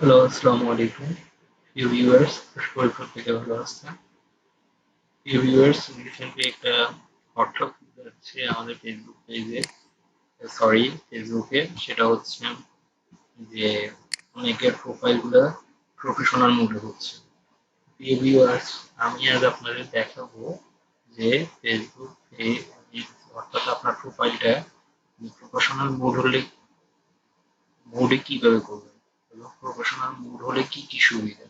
Hello, আসসালামু আলাইকুম। প্রিয় ভিউয়ার্স, আশা করি প্রত্যেকে ভালো আছেন। প্রিয় ভিউয়ার্স, রিসেন্টলি একটা হটটপিক যাচ্ছে আমাদের ফেসবুক পেজে, সরি ফেসবুকে, সেটা হচ্ছে যে অনেকের প্রোফাইলগুলো প্রফেশনাল মোডে হচ্ছে। প্রিয় ভিউয়ার্স, আমি আজ আপনাদের দেখাবো যে ফেসবুক অর্থাৎ আপনার প্রোফাইলটা প্রফেশনাল মোডে কিভাবে করবেন এবং প্রফেশনাল মোড হলে কি কি সুবিধা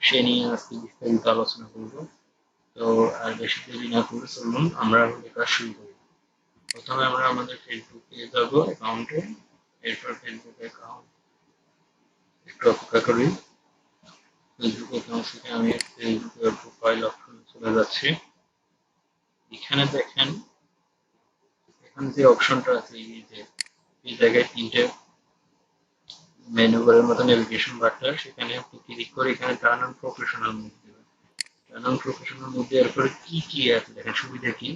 সে নিয়ে আজকে বিস্তারিত আলোচনা করব। তো আর বেশি দেরি না করে চলুন আমরা আমাদের কাজ শুরু করি। প্রথমে আমরা আমাদের ফেসবুকে যাব অ্যাকাউন্টে, এরপর ফেসবুক অ্যাকাউন্ট একটু অপেক্ষা করি। ফেসবুক অ্যাকাউন্ট থেকে আমি ফেসবুকের প্রোফাইল অপশনে চলে যাচ্ছি। এখানে দেখেন, এখানে যে অপশনটা আছে এই যে এই জায়গায় তিনটে মেনু বারের মতো নেভিগেশন বাটন, সেখানে আপনি ক্লিক করে এখানে টার্ন অন প্রফেশনাল মোড দেবেন। টার্ন অন প্রফেশনাল মোড দেওয়ার পরে কি কি আছে দেখেন, সুবিধা কি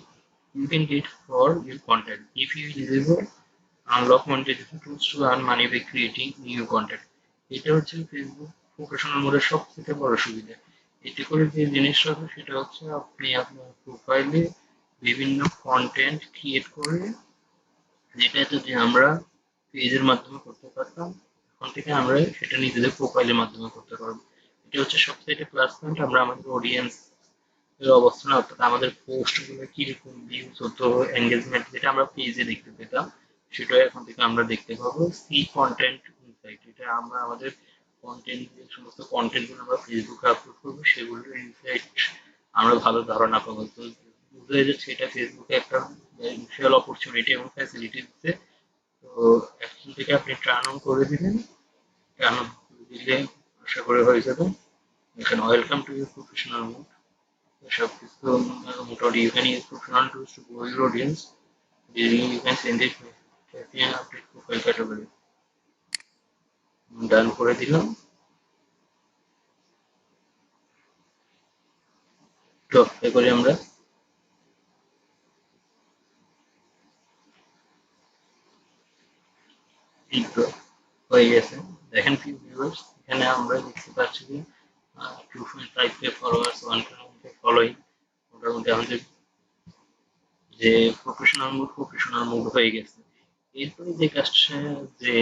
you can get for your content. If you enable unlock monetization tools to earn money by creating new content. এটা হচ্ছে ফেসবুক প্রফেশনাল মোডের সবথেকে বড় সুবিধা। এতে করে যে জিনিসটা হবে সেটা হচ্ছে আপনি আপনার প্রোফাইলে বিভিন্ন কন্টেন্ট ক্রিয়েট করে, যেটা যদি আমরা পেজের মাধ্যমে করতে পারতাম, এখন থেকে আমরা সেটা নিজেদের প্রোফাইলের মাধ্যমে করতে পারবো। এটা হচ্ছে সবথেকে প্লাস পয়েন্ট। আমরা আমাদের অডিয়েন্স এর অবস্থান অর্থাৎ আমাদের পোস্ট গুলো কিরকম ভিউজ হতো, এঙ্গেজমেন্ট, যেটা আমরা পেজে দেখতে পেতাম সেটা এখন থেকে আমরা দেখতে পাবো। সি কন্টেন্ট ইনসাইট, এটা আমরা আমাদের কন্টেন্ট, যে সমস্ত কন্টেন্ট গুলো আমরা ফেসবুকে আপলোড করবো সেগুলোর ইনসাইট আমরা ভালো ধারণা পাবো। তো বুঝা যাচ্ছে এটা ফেসবুকে একটা বিশাল অপরচুনিটি এবং ফ্যাসিলিটি দিচ্ছে। তো এখন থেকে আপনি টার্ন অন করে দিলেন, টার্ন অন করে দিলে আশা করি হয়ে যাবে। এখানে welcome to your professional mode, সবকিছু মোটামুটি you can use professional tools to grow your audience. You can send it to an update profile category. ডান করে দিলাম। তো অপেক্ষা করি আমরা। এই তো হয়ে গেছে। দেখেন প্রিয় ভিউয়ার্স, এখানে আমরা দেখতে পাচ্ছি যে 2.5k ফলোয়ার্স, 1.1k ফলোইং। মোটামুটি আমাদের যে প্রফেশনাল মুড হয়ে গেছে। এরপরে যে কাজটা, যে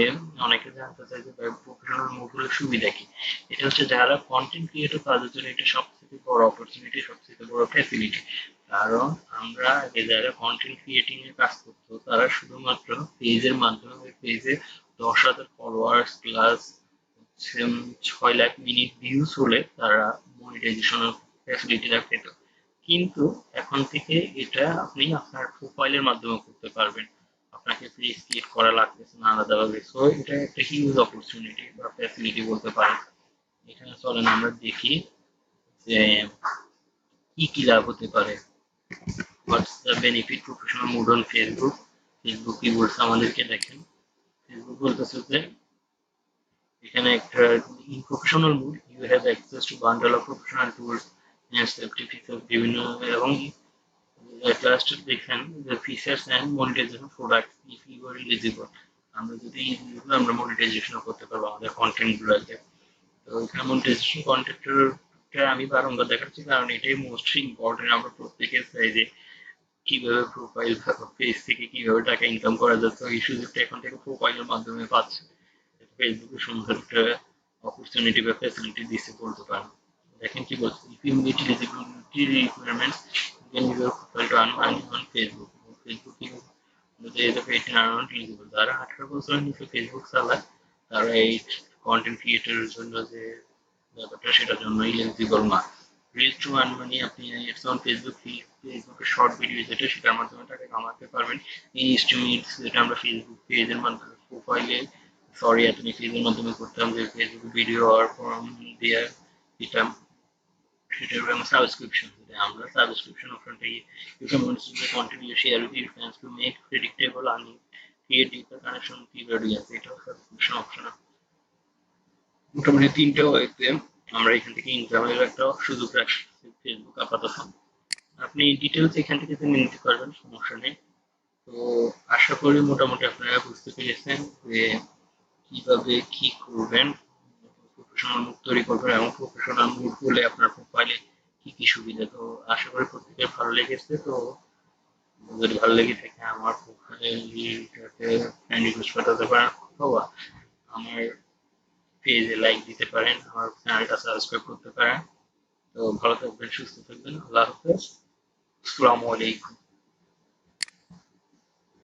অনেকে জানতে চায় যে প্রফেশনাল মুড হলে সুবিধা কি, এটা হচ্ছে যারা কন্টেন্ট ক্রিয়েটর তাদের জন্য এটা সবথেকে বড় অপরচুনিটি, সবথেকে বড় ফ্যাসিলিটি। কারণ আমরা আগে যারা কন্টেন্ট ক্রিয়েটিং এর কাজ করতো তারা শুধুমাত্র পেজের মাধ্যমে, পেজে 10,000 ফলোয়ার্স প্লাস হচ্ছে 6 লাখ মিনিট ভিউজ হলে তারা মনিটাইজেশনের ফ্যাসিলিটিটা পেত। কিন্তু এখন থেকে এটা আপনি আপনার প্রোফাইলের মাধ্যমে করতে পারবেন, আপনাকে পেজ ক্রিয়েট করা লাগতেছে না আলাদাভাবে। সো এটা একটা হিউজ অপরচুনিটি বা ফ্যাসিলিটি বলতে পারেন। এখানে চলেন আমরা দেখি যে কি কি লাভ হতে পারে। What's the benefit professional mode on Facebook. Facebook কি বলছে আমাদেরকে দেখেন। ফেসবুক বলতেছে যে এখানে একটা in professional mode you have access to bundle of professional tools and safety features বিভিন্ন, এবং at last দেখেন the features and monetization products if you are eligible. আমরা যদি eligible আমরা মনিটাইজেশন করতে পারবো আমাদের কন্টেন্ট গুলোতে। তো এখানে মনিটাইজেশন কন্টেন্টের আমি বারংবার দেখাচ্ছি কারণ এটাই মোস্ট ইম্পর্টেন্ট। আমরা প্রত্যেকে চাই যে কিভাবে প্রোফাইল পেজ থেকে কিভাবে টাকা ইনকাম করা যাচ্ছে, এই সুযোগটা এখন থেকে প্রোফাইলের মাধ্যমে পাচ্ছে। ফেসবুকে সুন্দর একটা অপরচুনিটি বা ফ্যাসিলিটি দিচ্ছে বলতে পারেন। দেখেন কি বলছে, if you meet eligibility requirements you can use your profile to earn money on Facebook. Facebook age of 18 are not eligible, যারা 18 বছরের নিচে ফেসবুক চালায় তারা এই কন্টেন্ট ক্রিয়েটরের জন্য যে ব্যাপারটা সেটার জন্য এলিজিবল না। রিচ টু আর্ন মানি, আপনি ইটস অন ফেসবুক, ফেসবুকের শর্ট ভিডিও যেটা সেটার মাধ্যমে টাকা কামাতে পারবেন। ইনস্টিমেটস, যেটা আমরা ফেসবুক পেজের মাধ্যমে প্রোফাইলে, সরি এতদিন পেজের মাধ্যমে করতাম যে ফেসবুক ভিডিও আর ফর্ম দেওয়া দিতাম, সেটার আমরা সাবস্ক্রিপশন, আমরা সাবস্ক্রিপশন অপশনটাই you can monitor content you share with your friends to make predictable earning, create deeper connection with your audience. এটাও সাবস্ক্রিপশন অপশন। মোটামুটি তিনটা ওয়েতে আমরা এখান থেকে ইনকামের একটা সুযোগ রাখছি ফেসবুক আপাতত। আপনি ডিটেলস এখান থেকে জেনে নিতে পারবেন, সমস্যা নেই। তো আশা করি মোটামুটি আপনারা বুঝতে পেরেছেন যে কিভাবে কি করবেন প্রফেশনাল মুখ তৈরি করবেন এবং প্রফেশনাল মুখ হলে আপনার প্রোফাইলে কি কি সুবিধা। তো আশা করি প্রত্যেকের ভালো লেগেছে। তো যদি ভালো লেগে থাকে আমার প্রোফাইলটাতে ফ্রেন্ড রিকোয়েস্ট পাঠাতে পারেন অথবা আমার পেজে লাইক দিতে পারেন, আমার চ্যানেলটা সাবস্ক্রাইব করতে পারেন। তো ভালো থাকবেন, সুস্থ থাকবেন, আল্লাহ হাফেজ, আসসালামু আলাইকুম।